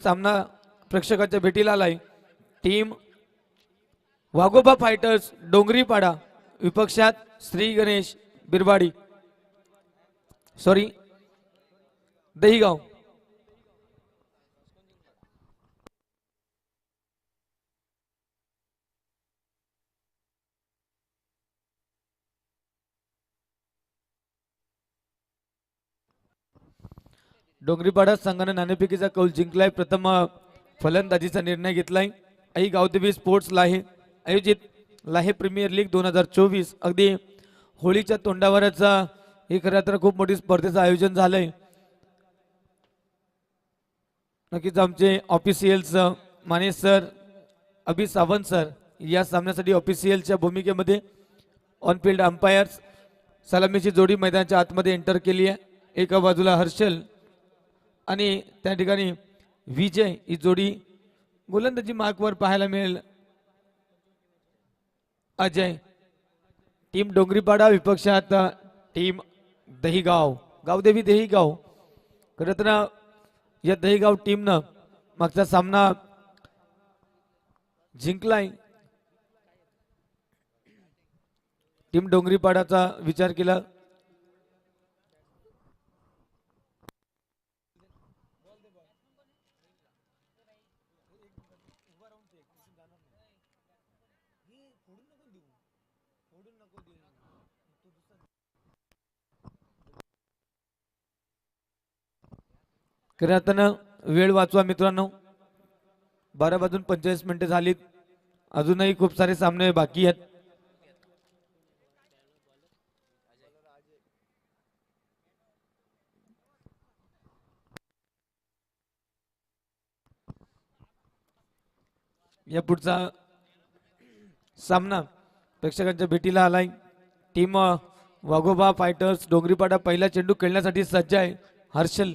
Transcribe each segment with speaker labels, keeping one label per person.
Speaker 1: सामना प्रेक्षकांच्या भेटीला आलाय. टीम वाघोबा फायटर्स डोंगरीपाडा विपक्षात श्री गणेश बिरबाडी सॉरी दहीगाव. डोंगरीपाडा संघाने नाणेफेकीचा कौल जिंकलाय. प्रथम फलंदाजीचा निर्णय घेतलाय. आई गावदेवी स्पोर्ट्स लाहे आयोजित लाहे प्रीमियर लीग 2024 अगदी होळीच्या तोंडावरच हे खरं तर खूप मोठी स्पर्धेचं आयोजन झालंय. नक्कीच आमचे ऑफिशियल्स माने सर अभि सावंत सर या सामन्यासाठी ऑफिशियलच्या भूमिकेमध्ये ऑन फील्ड अंपायर्स सलामीची जोडी मैदानाच्या आतमध्ये एंटर केली आहे. एका बाजूला हर्षल आणि त्या ठिकाणी विजय ही जोडी गोलंदाजी मार्कवर पाहायला मिळेल. अजय टीम डोंगरीपाडा विपक्षात टीम दहीगाव गावदेवी दहीगाव. खरं तर या दहीगाव टीमनं मागचा सामना जिंकलाय. टीम डोंगरीपाडाचा विचार केला खरं वेळ वाचवा मित्रांनो. 12:45 झालीत. अजूनही खूप सारे सामने बाकी आहेत. या पुढचा सामना प्रेक्षकांच्या भेटीला आलाय. टीम वाघोबा फायटर्स डोंगरीपाडा पहिला चेंडू खेळण्यासाठी सज्ज आहे. हर्षल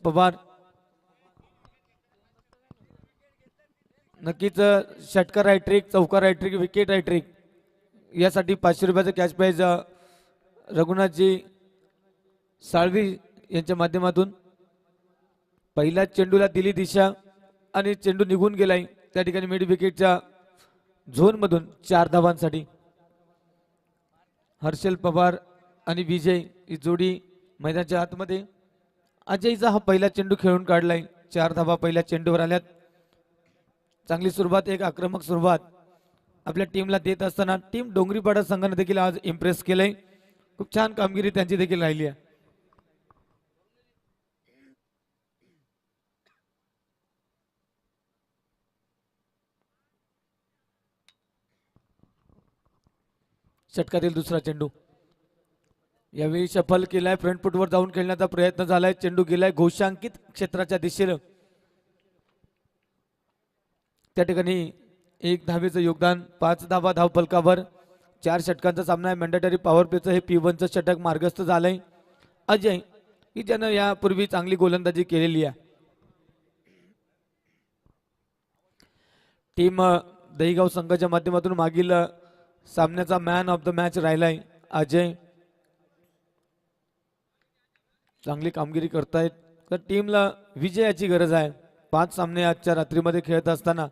Speaker 1: पवार नक्कीच षटकार हायट्रिक चौकार हायट्रिक विकेट हायट्रिक यासाठी 500 रुपयाचं कॅश प्राइज रघुनाथजी साळवी यांच्या माध्यमातून. पहिल्या चेंडूला दिली दिशा आणि चेंडू निघून गेलाय. त्या ठिकाणी मिड विकेटच्या झोन मधून 4 धावांसाठी हर्षल पवार आणि विजय ही जोडी मैदानाच्या आतमध्ये. अजयचा हा पहिला चेंडू खेळून काढलाय. 4 धावा पहिल्या चेंडूवर आल्यात. चांगली सुरुवात एक आक्रमक सुरुवात आपल्या टीमला देत असताना टीम डोंगरीपाडा संघाने देखील आज इम्प्रेस केलंय. खूप छान कामगिरी त्यांची देखील राहिली आहे. षटकातील दुसरा चेंडू यावेळी सफल केलाय. फ्रंट फुटवर जाऊन खेळण्याचा प्रयत्न झालाय. चेंडू गेलाय घोषांकित क्षेत्राच्या दिशेनं. त्या ठिकाणी 1 धावेचं योगदान 5 धावा धावफलकावर. 4 षटकांचा सामना आहे. मॅन्डेटरी पॉवर प्लेचं हे P1चं षटक मार्गस्थ झालंय. अजय की ज्यानं यापूर्वी चांगली गोलंदाजी केलेली आहे. टीम दहीगाव संघाच्या माध्यमातून मागील सामन्याचा मॅन ऑफ द मॅच राहिलाय अजय. चांगली कामगिरी करतायत. तर टीमला विजयाची गरज आहे. 5 सामने आजच्या रात्रीमध्ये खेळत असताना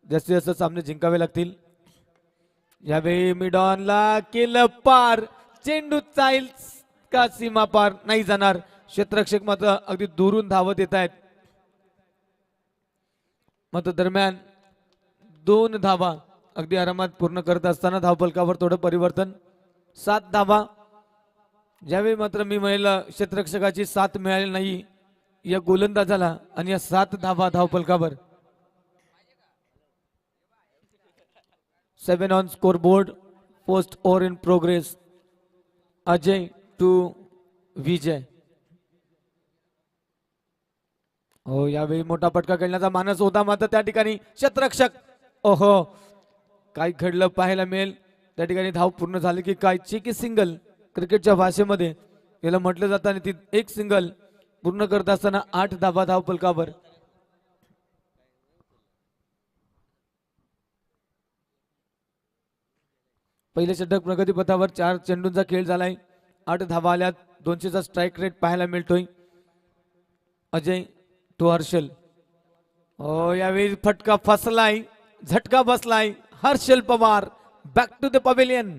Speaker 1: जास्तीत जास्त सामने जिंकावे लागतील. यावेळी मिडॉनला केलं पार. चेंडू जाईल का सीमा पार नाही जाणार. क्षेत्ररक्षक मात्र अगदी दुरून धावत येत आहेत. मात्र दरम्यान 2 धावा अगदी आरामात पूर्ण करत असताना धावफलकावर थोडं परिवर्तन. 7 धावा. ज्यावेळी मात्र मी महिला क्षेत्ररक्षकाची साथ मिळाली नाही या गोलंदाजाला आणि या 7 धावा धावफलकावर. 7 on score board. Post over in progress. Ajay to Vijay. हो यावेळी मोठा फटका खेळण्याचा मानस होता. मात्र त्या ठिकाणी क्षेत्ररक्षक ओहो काय घडलं पाहायला मिळेल. त्या ठिकाणी धाव पूर्ण झाली की काय. चेकी सिंगल क्रिकेटच्या भाषेमध्ये याला म्हटलं जातं आणि ती एक सिंगल पूर्ण करत असताना 8 धावा धावफलकावर. पहिले षटक प्रगतीपथावर. 4 चेंडूंचा खेळ झालाय. 8 धावा आल्यात. 200चा स्ट्राईक रेट पाहायला मिळतोय. अजय टू हर्षल. हो यावेळी फटका फसलाय, झटका बसलाय. Harshal Pawar back to the pavilion.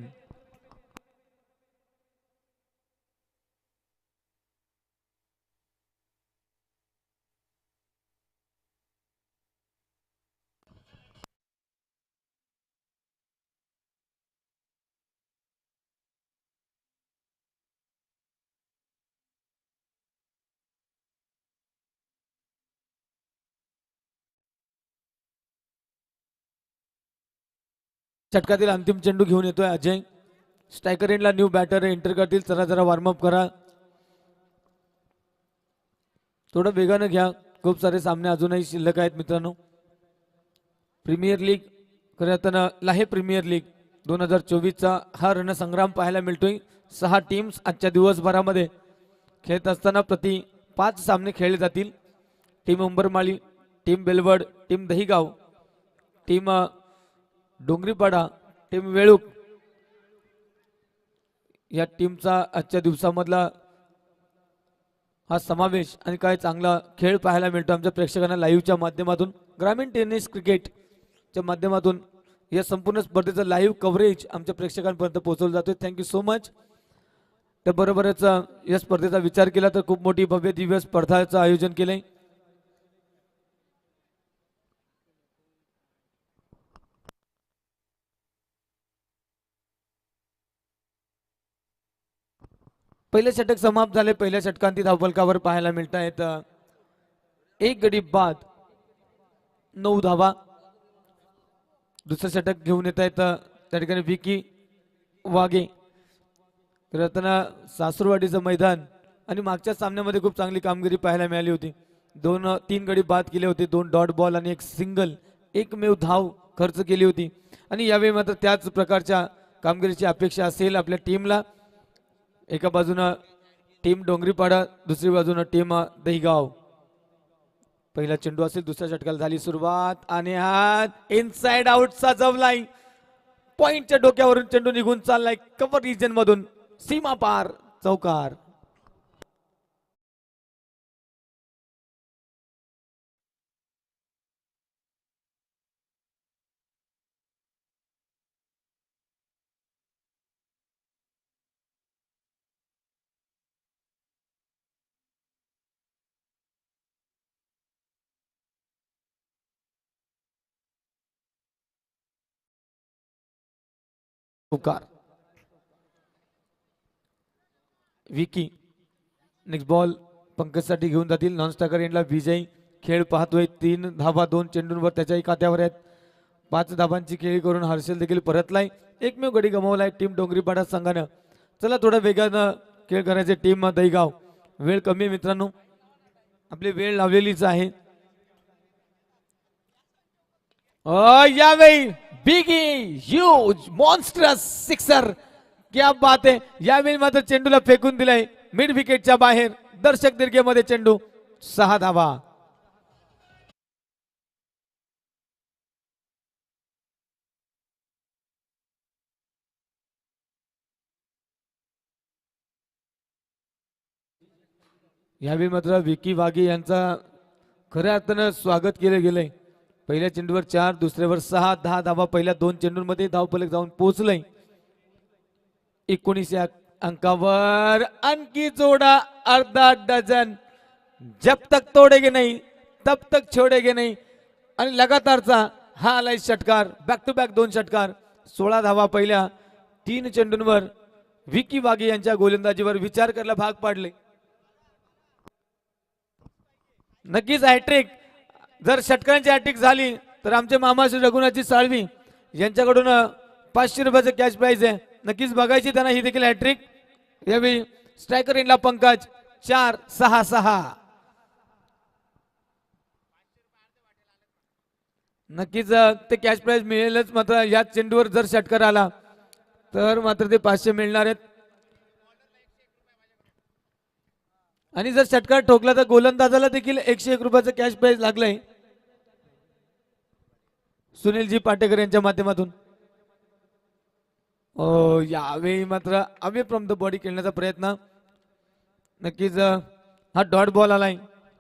Speaker 1: षटकातील अंतिम चेंडू घेऊन येतोय अजय. स्ट्रायकर एंडला न्यू बॅटर एंटर करतील. चला जरा वॉर्मअप करा, थोडं वेगानं घ्या. खूप सारे सामने अजूनही शिल्लक आहेत मित्रांनो. प्रीमियर लीग खरं लाहे प्रीमियर लीग 2024चा हा रणसंग्राम पाहायला मिळतोय. 6 टीम्स आजच्या दिवसभरामध्ये खेळत असताना प्रति 5 सामने खेळले जातील. Team Umbarmali, team Belwad, team Dahigaon, team Dongripada, team Veluk या टीमचा आजच्या दिवसामधला हा समावेश आणि काय चांगला खेळ पाहायला मिळतो आमच्या प्रेक्षकांना लाईव्हच्या माध्यमातून. ग्रामीण टेनिस क्रिकेटच्या माध्यमातून या संपूर्ण स्पर्धेचं लाईव्ह कव्हरेज आमच्या प्रेक्षकांपर्यंत पोहोचवलं जातोय. Thank you so much. त्याबरोबरच या स्पर्धेचा विचार केला तर खूप मोठी भव्य दिव्य स्पर्धाचं आयोजन केलंय. पहिले षटक समाप्त झाले. पहिल्या षटकांती धावफलकावर पाहायला मिळत आहेत 1 गडी बाद 9 धावा. दुसरं षटक घेऊन येत आहेत त्या ठिकाणी विकी वागे. रत्ना सासूरवाडीचं मैदान आणि मागच्या सामन्यामध्ये खूप चांगली कामगिरी पाहायला मिळाली होती. 2-3 गडी बाद केले होते, 2 डॉट बॉल आणि 1 सिंगल, एकमेव धाव खर्च केली होती. आणि यावेळी मात्र त्याच प्रकारच्या कामगिरीची अपेक्षा असेल आपल्या टीमला. एका बाजूनं टीम डोंगरीपाडा, दुसरी बाजूनं टीम दहिगाव. पहिला चेंडू असेल. दुसऱ्या षटकाला झाली सुरुवात आणि हात इनसाइड आउट सजवलाय. पॉइंटच्या डोक्यावरून चेंडू निघून चाललाय कव्हर रिजन मधून, सीमा पार चौकार. विकी नेक्स्ट बॉल पंकजसाठी घेऊन जातील. नॉन स्ट्रायकर एंडला विजय खेळ पाहतोय. 3 धावा 2 चेंडूंवर त्याच्याही खात्यावर आहेत. 5 धावांची खेळी करून हर्षल देखील परतलाय. एकमेव गडी गमावलाय टीम डोंगरीपाडा संघानं. चला थोडं वेगानं खेळ करायचे टीम दहिगाव. वेळ कमी आहे मित्रांनो, आपली वेळ लावलेलीच आहे. यावेळी बिगी ह्यूज मॉन्स्टरस सिक्सर, क्या बात आहे. यावेळी मात्र चेंडूला फेकून दिलाय मिड विकेटच्या बाहेर. दर्शक दीर्घेमध्ये चेंडू. 6 धावा. यावेळी मात्र विकी वाघे यांचा खऱ्या अर्थानं स्वागत केलं गेलंय. पहिल्या चेंडूवर 4, दुसऱ्यावर 6, 10 धावा पहिल्या 2 चेंडूंमध्ये धावफलक जाऊन पोहोचलंय. 19 अंकावर आणखी जोडा अर्धा डझन. जब तक तोडेगे नाही तब तक छोडेगे नाही. आणि लगातारचा हा आलाय षटकार, बॅक टू बॅक 2 षटकार. 16 धावा पहिल्या 3 चेंडूंवर विकी वाघे यांच्या गोलंदाजीवर विचार करायला भाग पाडले. नक्कीच हॅट्रिक. जर षटकांची हॅट्रिक झाली तर आमचे मामा श्री रघुनाथजी साळवी यांच्याकडून 500 रुपयाचं कॅश प्राइज आहे. नक्कीच बघायची त्यांना ही देखील हॅट्रिक. यावेळी स्ट्रायकर एंडला पंकज 4-6-6. नक्कीच ते कॅश प्राइज मिळेलच. मात्र या चेंडूवर जर षटकार आला तर मात्र ते 500 मिळणार आहेत. आणि जर षटकार ठोकला तर गोलंदाजाला देखील 101 रुपयाचं कॅश प्राइज लागलंय सुनीलजी पाटेकर यांच्या माध्यमातून. यावेळी मात्र अवे फ्रॉम द बॉडी खेळण्याचा प्रयत्न. नक्कीच हा डॉट बॉल आलाय.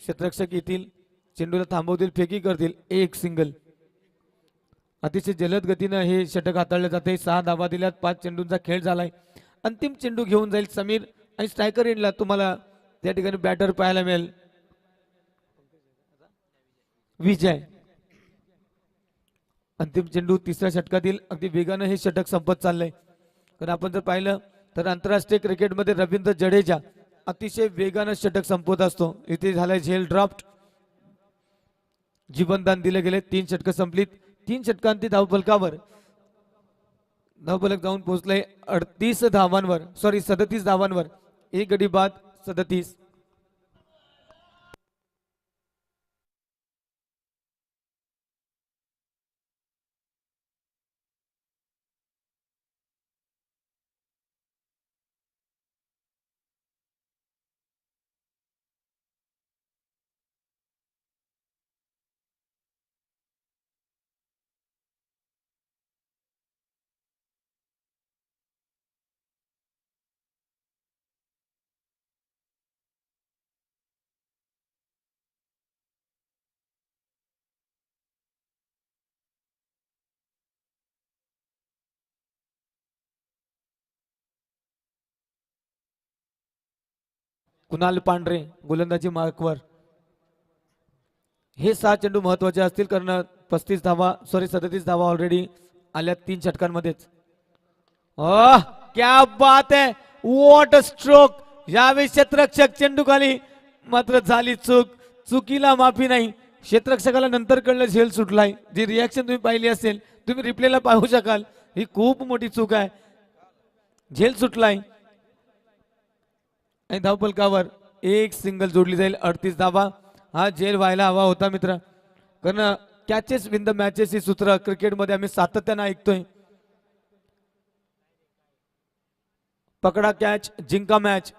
Speaker 1: क्षेत्ररक्षक येतील, चेंडूला थांबवतील, फेकी करतील, एक सिंगल. अतिशय जलद गतीनं हे षटक हाताळलं जाते. 6 धावा दिल्यात, 5 चेंडूंचा खेळ झालाय. अंतिम चेंडू घेऊन जाईल समीर आणि स्ट्रायकर एंडला तुम्हाला त्या ठिकाणी बॅटर पाहायला मिळेल विजय. अंतिम चेंडू तिसऱ्या षटकातील अगदी वेगानं हे षटक संपत चाललंय. कारण आपण जर पाहिलं तर आंतरराष्ट्रीय क्रिकेटमध्ये रवींद्र जडेजा अतिशय वेगानं षटक संपवत असतो. इथे झालाय झेल ड्राफ्ट, जीवनदान दिले गेले. 3 षटकं संपलीत. 3 षटकांती धावफलकावर धावफलक जाऊन पोहोचले 38 धावांवर, सॉरी 37 धावांवर. एक गडी बाद 37. कुणाल पांढरे गोलंदाजी मार्कवर. हे 6 चेंडू महत्वाचे असतील कारण 35 धावा, सॉरी 37 धावा ऑलरेडी आल्या 3 षटकांमध्येच. क्या बात है, व्हॉट अ स्ट्रोक. यावेळी क्षेत्ररक्षक चेंडू खाली, मात्र झाली चूक. चुकीला माफी नाही. क्षेत्ररक्षकाला नंतर कळलं झेल सुटलाय. जी रिॲक्शन तुम्ही पाहिली असेल, तुम्ही रिप्लेला पाहू शकाल, ही खूप मोठी चूक आहे. झेल सुटलाय आणि धावफलकावर एक सिंगल जोडली जाईल. 38 धावा. हा झेल व्हायला हवा होता मित्र, कारण कॅचेस विन द मॅचेस ही सूत्र क्रिकेटमध्ये आम्ही सातत्यानं ऐकतोय. पकडा कॅच, जिंका मॅच.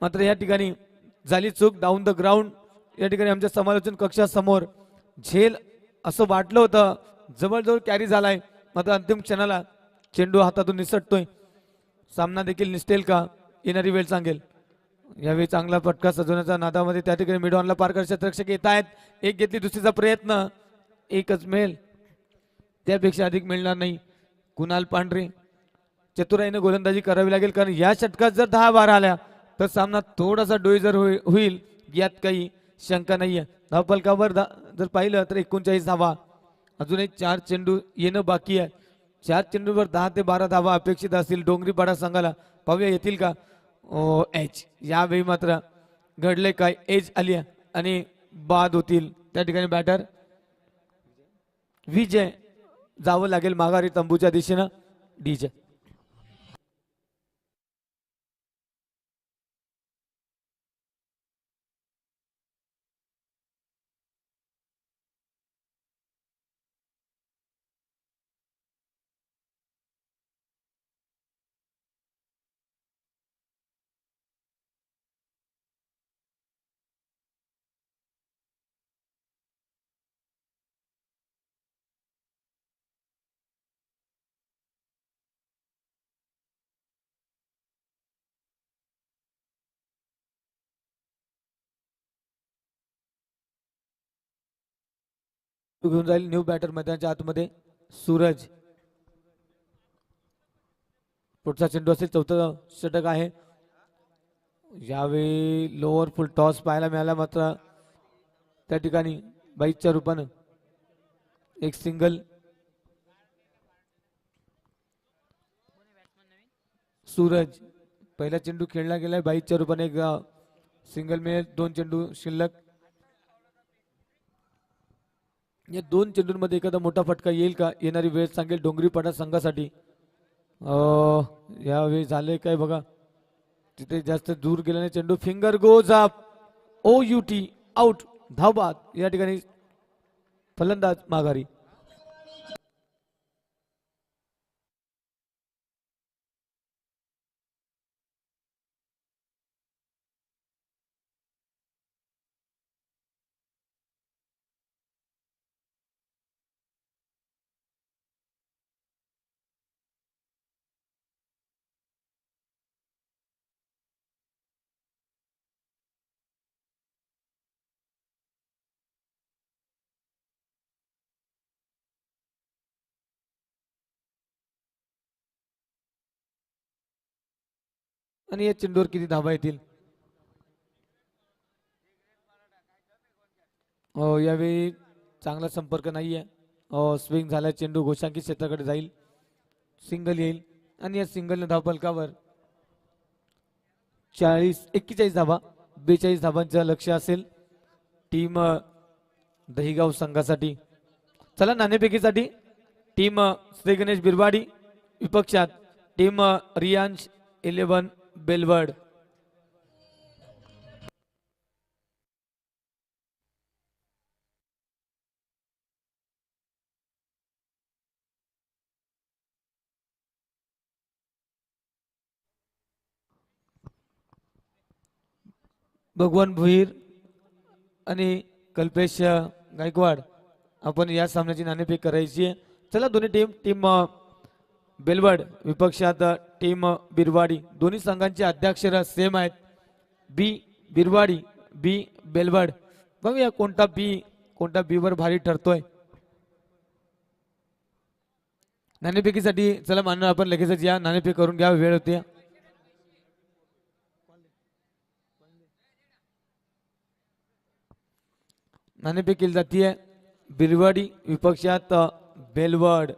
Speaker 1: मात्र या ठिकाणी झाली चूक. Down the ground. या ठिकाणी आमच्या समालोचन कक्षासमोर झेल असं वाटलं होतं, जवळजवळ कॅरी झालाय. मात्र अंतिम क्षणाला चेंडू हातातून निसटतोय. सामना देखील निसटेल का, येणारी वेळ सांगेल. यावेळी चांगला फटका सजवण्याच्या नादामध्ये त्या ठिकाणी मिडॉनला पार करण्याचे क्षेत्ररक्षक येत आहेत. एक घेतली, दुसरीचा प्रयत्न, एकच मिळेल, त्यापेक्षा अधिक मिळणार नाही. कुणाल पांढरे चतुराईने गोलंदाजी करावी लागेल, कारण या षटकात जर 10 बार आल्या तर सामना थोडासा डोईजर होईल, यात काही शंका नाहीये. धावफलकावर जर पाहिलं तर 39 धावा. अजूनही 4 चेंडू येणं बाकी आहे. 4 चेंडूवर 10 ते 12 धावा अपेक्षित असतील डोंगरीपाडा संघाला. पाहूया येतील का. एज, यावेळी मात्र घडले काय, एज आली आणि बाद होतील. त्या ठिकाणी बॅटर विजय जावं लागेल माघारी तंबूच्या दिशेनं. डीजे घेऊन जाईल न्यू बॅटर मैदानाच्या आतमध्ये सूरज. पुढचा चेंडू असेल, चौथं षटक आहे. यावेळी लोअर फुल टॉस पाहायला मिळाला, मात्र त्या ठिकाणी बाईकच्या रूपानं एक सिंगल. सूरज, पहिला चेंडू खेळला गेलाय, बाईकच्या रूपाने एक सिंगल मिळेल. 2 चेंडू शिल्लक. या 2 चेंडूंमध्ये एखादा मोठा फटका येईल का, येणारी वेळ सांगेल डोंगरीपाडा संघासाठी. यावेळी झाले काय बघा, तिथे जास्त दूर गेल्याने चेंडू finger goes up. OUT out, धावबाद. या ठिकाणी फलंदाज माघारी. आणि या चेंडूवर किती धावा येतील? यावेळी चांगला संपर्क नाहीये. स्विंग झाला, चेंडू घोषांकित क्षेत्राकडे जाईल, सिंगल येईल आणि या सिंगलने धावफलकावर 41 धावा, 42 धावांचं लक्ष असेल टीम दहिगाव संघासाठी. चला नाणेफेकीसाठी टीम श्री गणेश बिरवाडी विपक्षात टीम रियांश 11 बेलवड. भगवान भुईर आणि कल्पेश गायकवाड आपण या सामन्याची नाणेफेक करायची आहे. चला दोन्ही टीम बेलवड विपक्षात टीम बिरवाडी, दोन्ही संघांचे अध्याक्षर सेम आहेत. बी बिरवाडी, बी बेलवड. बघूया कोणता बी वर भारी ठरतोय. नाणेफेकीसाठी चला मानव आपण लगेचच या, नाणेफेक करून घ्या, वेळ होते. नाणेफेक केली जाते बिरवाडी विपक्षात बेलवड.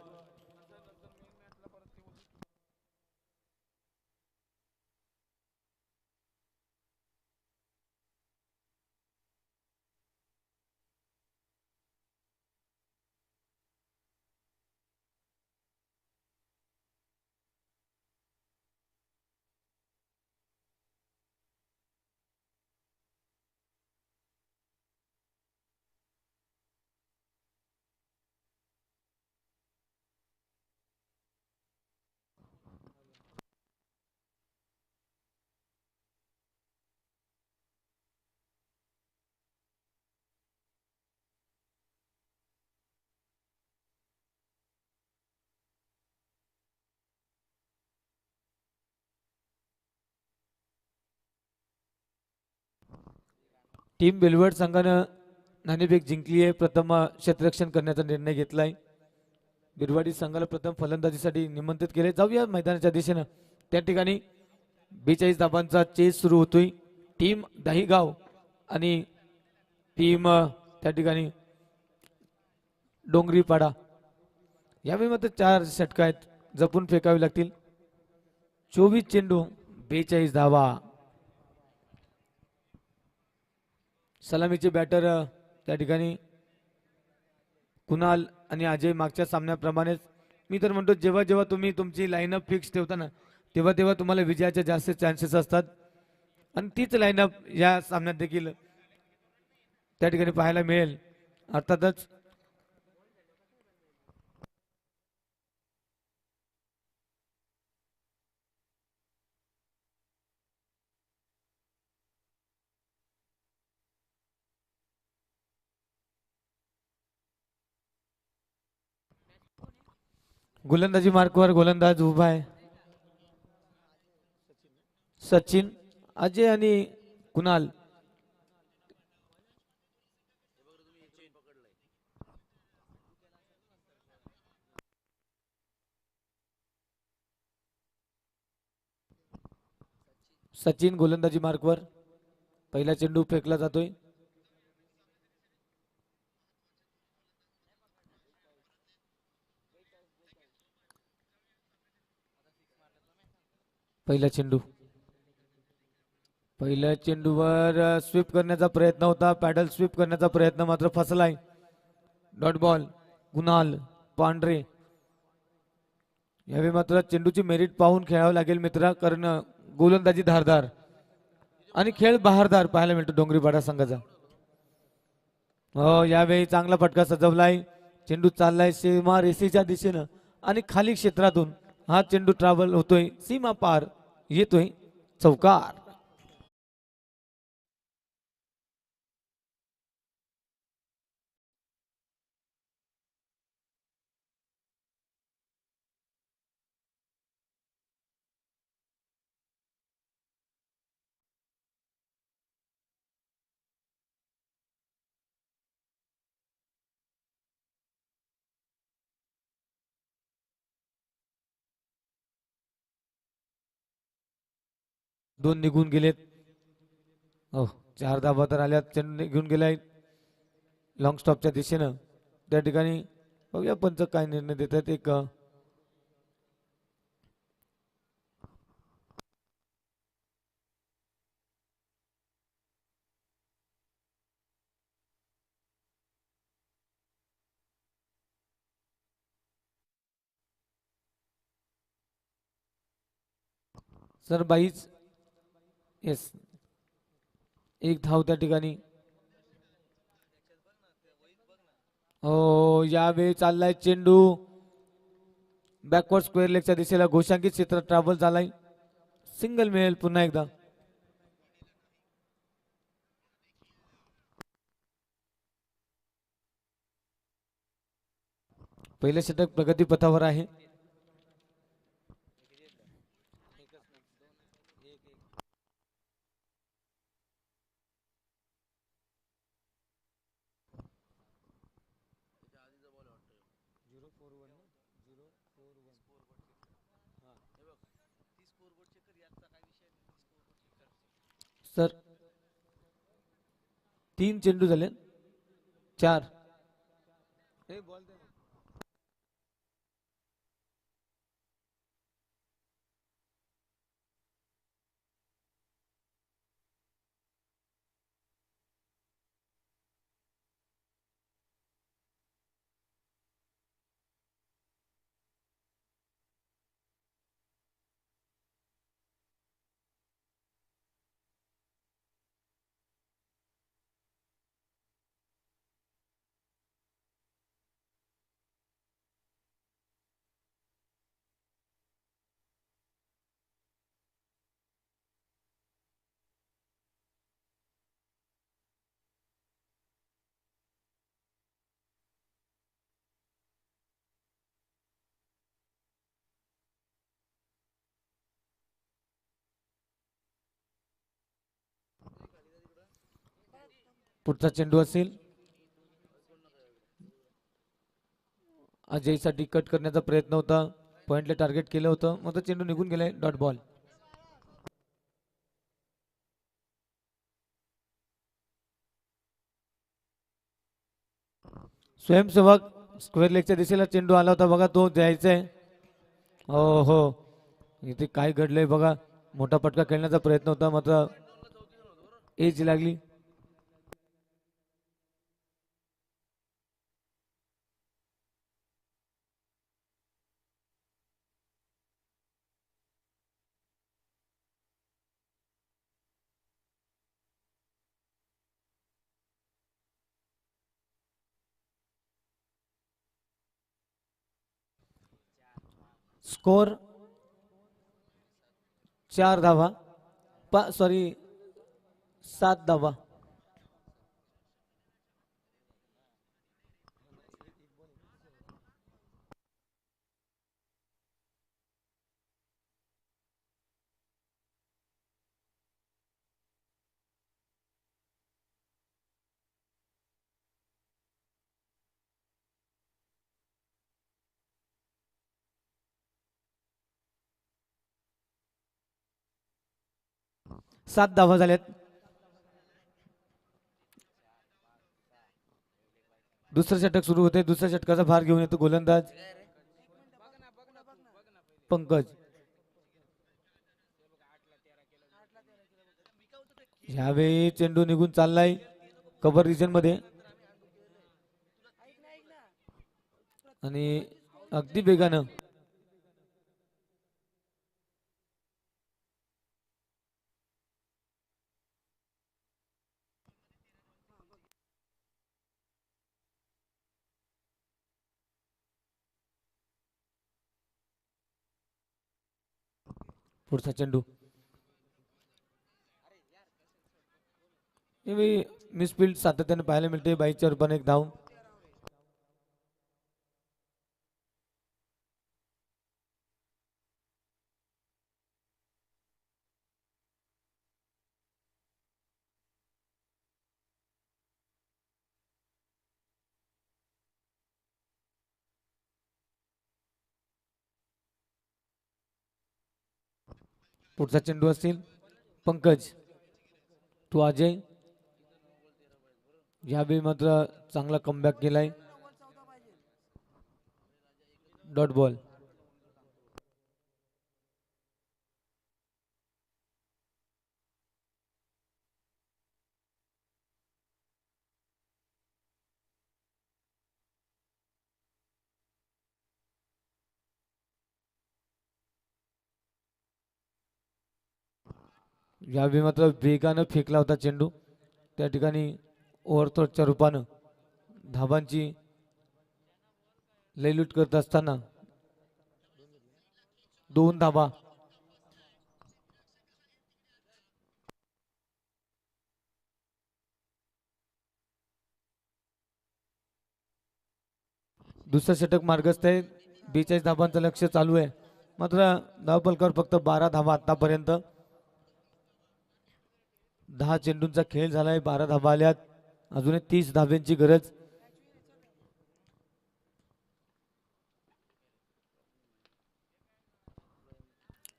Speaker 1: टीम बेलवड संघानं नाणेफेक जिंकली आहे. प्रथम क्षेत्ररक्षण करण्याचा निर्णय घेतलाय. बिरवाडी संघाला प्रथम फलंदाजीसाठी निमंत्रित केले. जाऊया मैदानाच्या दिशेनं. त्या ठिकाणी 42 धाबांचा चेस सुरू होतोय. टीम दहिगाव आणि टीम त्या ठिकाणी डोंगरीपाडा. यावेळी मात्र 4 षटक आहेत, जपून फेकावे लागतील. 24 चेंडू 42 धावा. सलामीचे बॅटर त्या ठिकाणी कुणाल आणि अजय. मागच्या सामन्याप्रमाणेच मी तर म्हणतो, जेव्हा जेव्हा तुम्ही तुमची लाईनअप फिक्स ठेवता ना, तेव्हा तेव्हा तुम्हाला विजयाचे जास्त चान्सेस असतात. आणि तीच लाईनअप या सामन्यात देखील त्या ठिकाणी पाहायला मिळेल. अर्थातच गोलंदाजी मार्कवर गोलंदाज उभा आहे. सचिन, अजय आणि कुणाल. सचिन गोलंदाजी मार्कवर. पहिला चेंडू फेकला जातोय. पहिल्या चेंडूवर स्वीप करण्याचा प्रयत्न होता. पॅडल स्वीप करण्याचा प्रयत्न मात्र फसलाय. Dot ball. कुणाल पांढरे. यावेळी मात्र चेंडूची मेरिट पाहून खेळावं लागेल मित्रा, कारण गोलंदाजी धारदार आणि खेळ बहारदार पाहायला मिळतो डोंगरीपाडा संघाचा. हो, यावेळी चांगला फटका सजवलाय. चेंडू चाललाय सीमा रेषेच्या दिशेनं आणि खाली क्षेत्रातून हा चेंडू ट्रॅव्हल होतोय, सीमा पार येतोय, चौकार. दोन निघून गेलेत. हो, 4 धावा तर आल्यात. चेंडू निघून गेलाय लॉंग स्टॉपच्या दिशेनं. त्या ठिकाणी बघूया पंच काय निर्णय देतात. एक सर 22. येस, एक धाव त्या ठिकाणी. हो, यावेळी चाललाय चेंडू बॅकवर्ड स्क्वेअर लेगच्या दिशेला. घोषांकित क्षेत्रात ट्रॅव्हल झालाय. सिंगल मिळेल पुन्हा एकदा. पहिले षटक प्रगती पथावर आहे. सर 3 चेंडू झाले. 4. पुढचा चेंडू असेल. अजयसाठी कट करण्याचा प्रयत्न होता. पॉइंटला टार्गेट केलं होतं. मग चेंडू निघून गेलाय. Dot ball. स्वयंसेवक स्क्वेअर लेगच्या दिशेला चेंडू आला होता बघा. तो द्यायचा आहे. हो हो, इथे काय घडलंय बघा. मोठा पटका खेळण्याचा प्रयत्न होता मात्र एज लागली. स्कोर 4 धावा. सॉरी, 7 धावा. सात धावा झाल्यात. दुसरं षटक सुरू होते. दुसऱ्या षटकाचा भार घेऊन येतो गोलंदाज पंकज. ह्यावेळी चेंडू निघून चाललाय कव्हर रिजन मध्ये आणि अगदी वेगानं. पुढचा चेंडू मिसफील्ड सातत्याने पाहायला मिळते. 22च्या रूपाने एक धाव. पुढचा चेंडू असेल. पंकज टू अजय. यावेळी मात्र चांगला कमबॅक केलाय. Dot ball. यावेळी मात्र वेगानं फेकला होता चेंडू. त्या ठिकाणी ओव्हरथ्रोच्या रूपानं धाबांची लयलूट करत असताना 2 धाबा. दुसरं षटक मार्गस्थ आहे. 42 धाबांचं लक्ष चालू आहे. मात्र धावफलकावर फक्त 12 धाबा आतापर्यंत. 10 चेंडूंचा खेळ झालाय. 12 धाबा आल्यात. अजूनही 30 धाब्यांची गरज.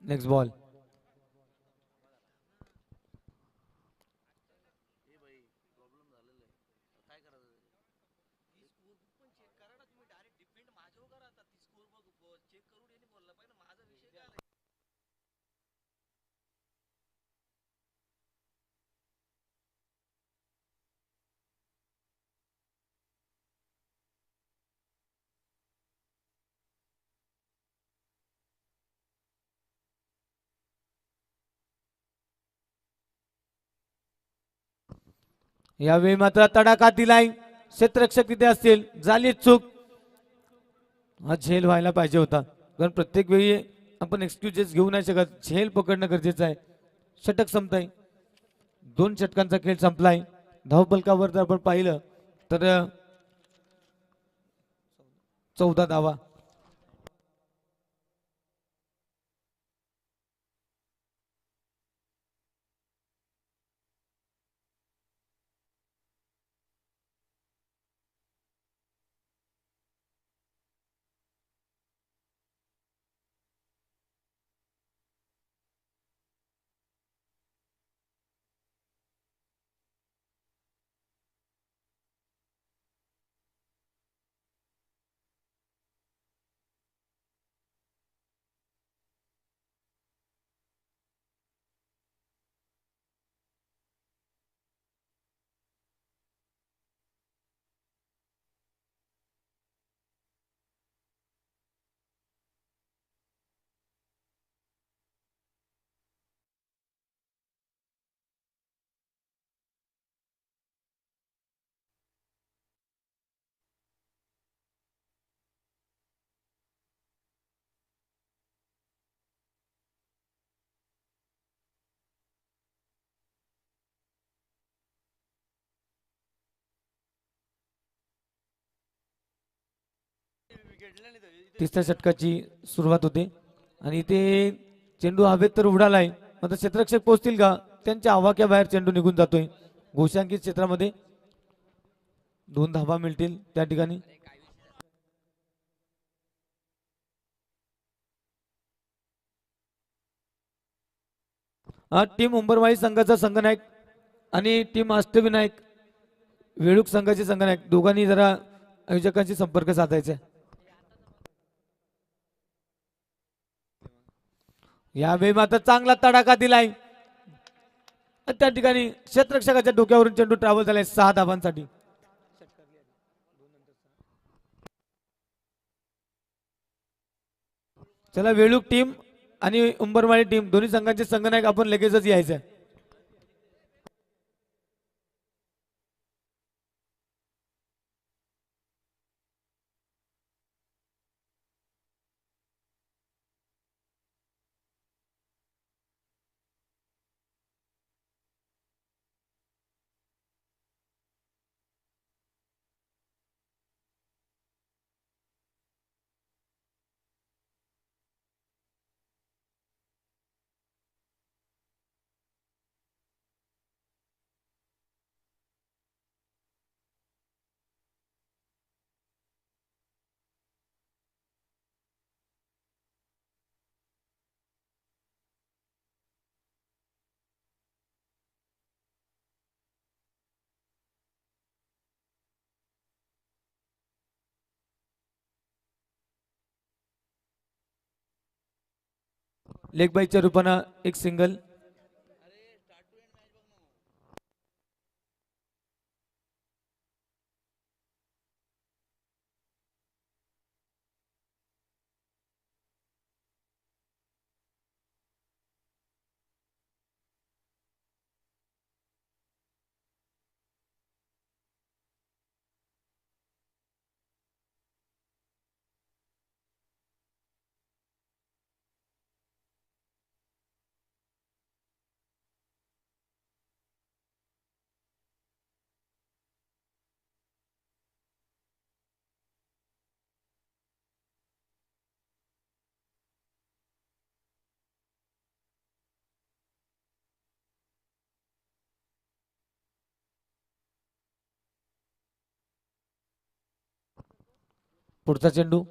Speaker 1: Next ball. यावेळी मात्र तडाखा दिलाय. क्षेत्ररक्षक तिथे असतील. झाली चूक. हा झेल व्हायला पाहिजे होता. कारण प्रत्येक वेळी आपण एक्सक्युजेस घेऊ नाही शकत. झेल पकडणं गरजेचं आहे. षटक संपताय. 2 षटकांचा खेळ संपलाय. धावफलकावर जर आपण पाहिलं तर 14 धावा. तिसऱ्या षटकाची सुरुवात होते आणि इथे चेंडू हवेत तर उडालाय. मात्र क्षेत्ररक्षक पोहोचतील का? त्यांच्या आवाक्याबाहेर चेंडू निघून जातोय. घोषांकित क्षेत्रामध्ये 2 धाबा मिळतील त्या ठिकाणी. टीम उंबरवाडी संघाचा संघनायक आणि टीम अष्टविनायक वेळूक संघाचे संघनायक दोघांनी जरा आयोजकांशी संपर्क साधायचा. यावेळी मात्र चांगला तडाखा दिलाय. त्या ठिकाणी क्षेत्ररक्षकाच्या डोक्यावरून चेंडू ट्रॅव्हल झालाय 6 धाबांसाठी. चला वेळूक टीम आणि उंबरवाडी टीम दोन्ही संघांचे संघनायक आपण लगेचच यायचं. लेग बाईच्या रूपानं एक सिंगल. पुढचा चेंडू.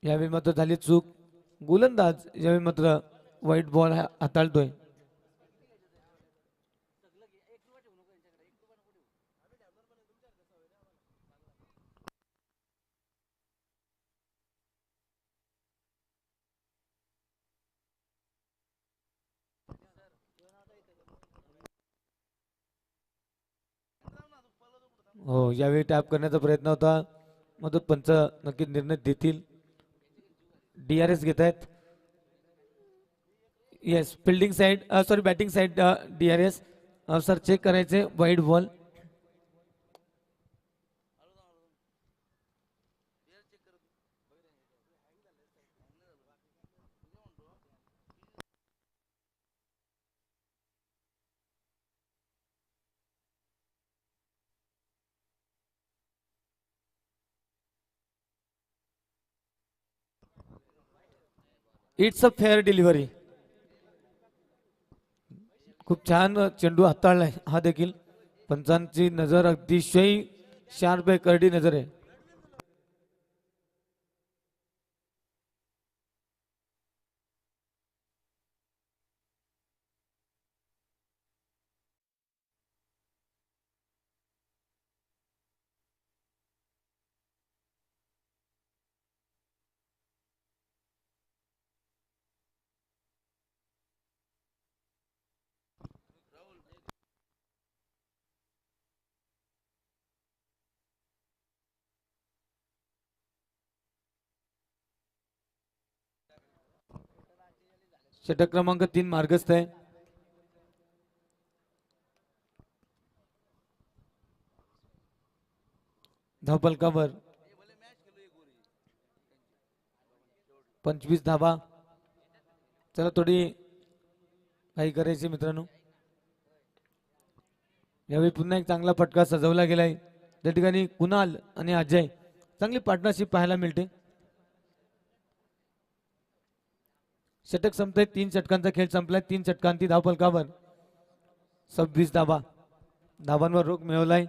Speaker 1: यावेळी मात्र झाली चूक. गोलंदाज यावेळी मात्र वाईट बॉल हाताळतोय. हो, यावेळी टॅप करण्याचा प्रयत्न होता. मग पंच नक्कीच निर्णय देतील. DRS घेत आहेत. Yes, fielding side, sorry batting side DRS. Sir check करायचे wide ball. It's a fair delivery. खूप छान चेंडू हाताळलाय हा देखील. पंचांची नजर अतिशय शार्प आहे, करडी नजर आहे. षटक क्रमांक 3 मार्गस्थ आहे. धावफलकावर 25 धावा. चला थोडी काही करायची मित्रांनो. यावेळी पुन्हा एक चांगला फटका सजवला गेलाय. त्या ठिकाणी कुणाल आणि अजय चांगली पार्टनरशिप पाहायला मिळते. षटक संपतंय. 3 षटकांचा खेळ संपलाय. 3 षटकांती धावफलकावर 26 धावा. धावांवर रोख मिळवलाय.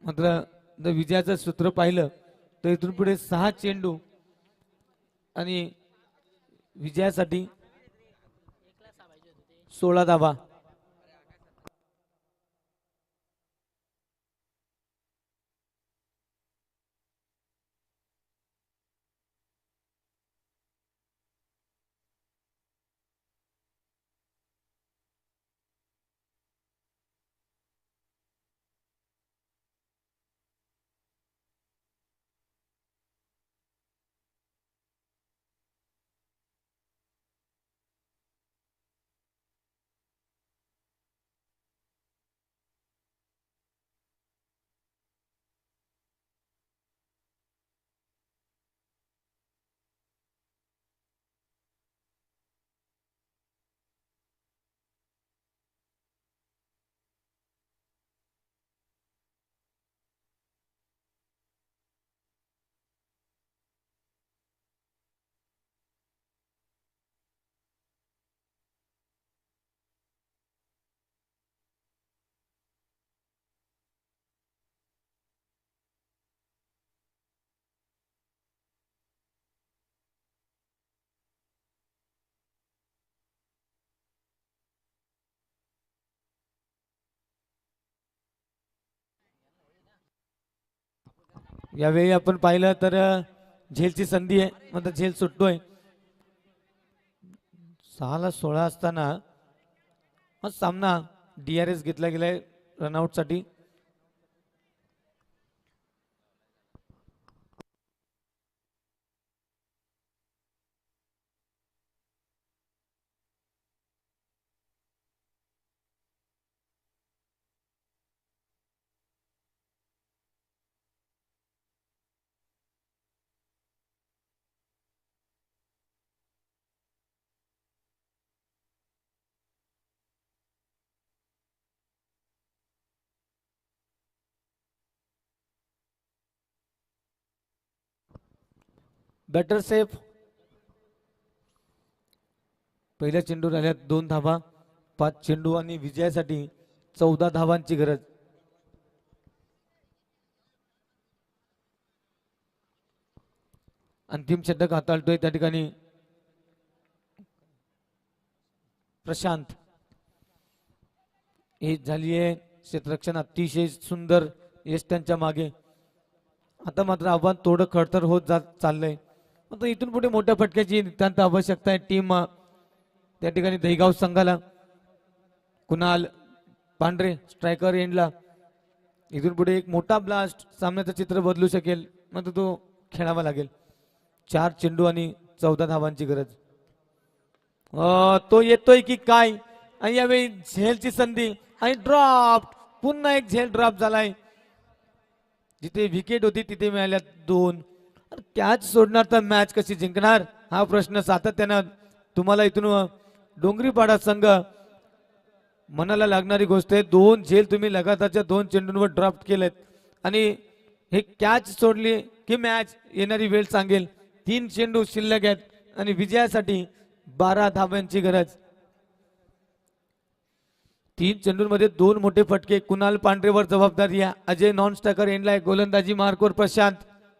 Speaker 1: मात्र जर विजयाचं सूत्र पाहिलं तर इथून पुढे 6 चेंडू आणि विजयासाठी 16 धावा. यावेळी आपण पाहिलं तर झेलची संधी आहे, मात्र झेल सुटतोय. 6-16 असताना हा सामना DRS घेतला गेलाय रनआउट साठी. Batter safe. पहिल्या चेंडूवर आल्या 2 धावा, 5 चेंडू आणि विजयासाठी 14 धावांची गरज. अंतिम षटक हाताळतोय त्या ठिकाणी प्रशांत. ही झाली आहे क्षेत्ररक्षण अतिशय सुंदर यश त्यांच्या मागे. आता मात्र आव्हान थोडं खडतर होत जात चाललंय. आता इथून पुढे मोठ्या फटक्याची नितांत आवश्यकता आहे टीम त्या ठिकाणी दहीगाव संघाला. कुणाल पांढरे स्ट्रायकर एंडला. इथून पुढे एक मोठा ब्लास्ट सामन्याचं चित्र बदलू शकेल, मात्र तो खेळावा लागेल. 4 चेंडू आणि 14 धावांची गरज. तो येतोय की काय, आणि यावेळी झेलची संधी आणि ड्रॉप. पुन्हा एक झेल ड्रॉप झालाय. जिथे विकेट होती तिथे मिळाल्या 2. कॅच सोडणार तर मॅच कशी जिंकणार हा प्रश्न सातत्यानं तुम्हाला इथून डोंगरीपाडा संघ मनाला लागणारी गोष्ट आहे. 2 झेल तुम्ही लगातारच्या 2 चेंडूंवर ड्रॉप केलेत आणि हे कॅच सोडली की मॅच येणारी वेळ सांगेल. 3 चेंडू शिल्लक आहेत आणि विजयासाठी 12 धावांची गरज. 3 चेंडूंमध्ये 2 मोठे फटके. कुणाल पांढरेवर जबाबदारी आहे. अजय नॉन स्ट्रायकर एंडला. गोलंदाजी मार्कवर प्रशांत.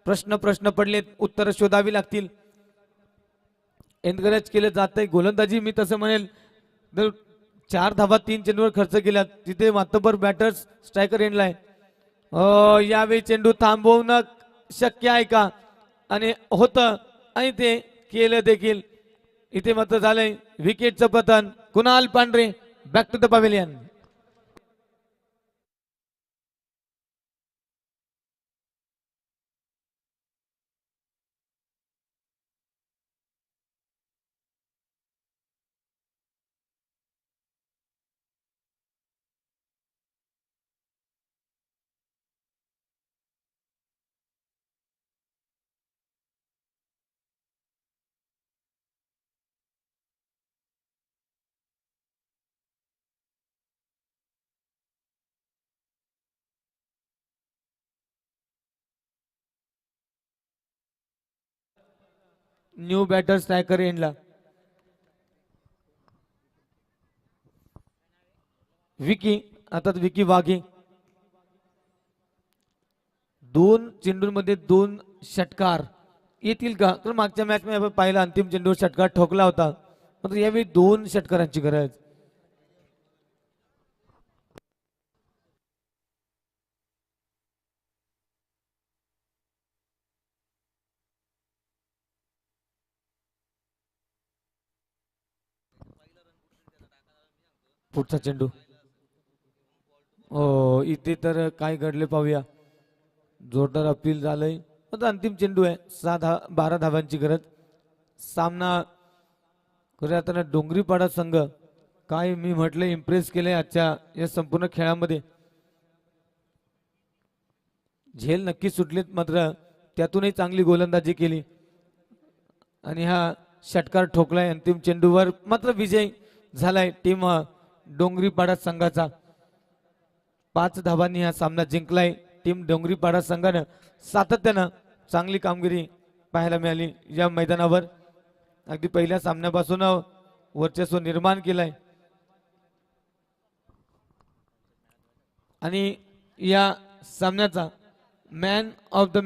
Speaker 1: प्रश्न पडलेत, उत्तर शोधावी लागतील. एनकरेज केलं जात. गोलंदाजी मी तसं म्हणेल 4 धावा 3 चेंडूवर खर्च केल्या. तिथे मातबर बॅटर्स स्ट्रायकर एंडला आहे. यावेळी चेंडू थांबवणं शक्य आहे का, आणि होतं आणि ते केलं देखील. इथे मात्र झालंय विकेटचं पतन. Kunal Pandhare back to the pavilion. New batter striker एंडला. विकी. आता विकी वाघे. 2 चेंडूंमध्ये 2 षटकार येतील का, तर मागच्या मॅच मध्ये आपण पाहिला अंतिम चेंडूवर षटकार ठोकला होता, मात्र यावेळी 2 षटकारांची गरज. पुढचा चेंडू. इथे तर काय घडले पाहूया. जोरदार अपील झालंय. आता अंतिम चेंडू आहे. 12 धावांची गरज. सामना खऱ्या डोंगरीपाडा संघ काय मी म्हटलं इम्प्रेस केलंय आजच्या या संपूर्ण खेळामध्ये. झेल नक्की सुटलीत, मात्र त्यातूनही चांगली गोलंदाजी केली आणि हा षटकार ठोकलाय अंतिम चेंडूवर. मात्र विजय झालाय टीम डोंगरीपाडा संघाचा. 5 धावांनी हा सामना जिंकलाय. टीम डोंगरीपाडा संघानं सातत्यानं चांगली कामगिरी पाहायला मिळाली या मैदानावर. अगदी पहिल्या सामन्यापासून वर्चस्व निर्माण केलंय आणि या सामन्याचा मॅन ऑफ द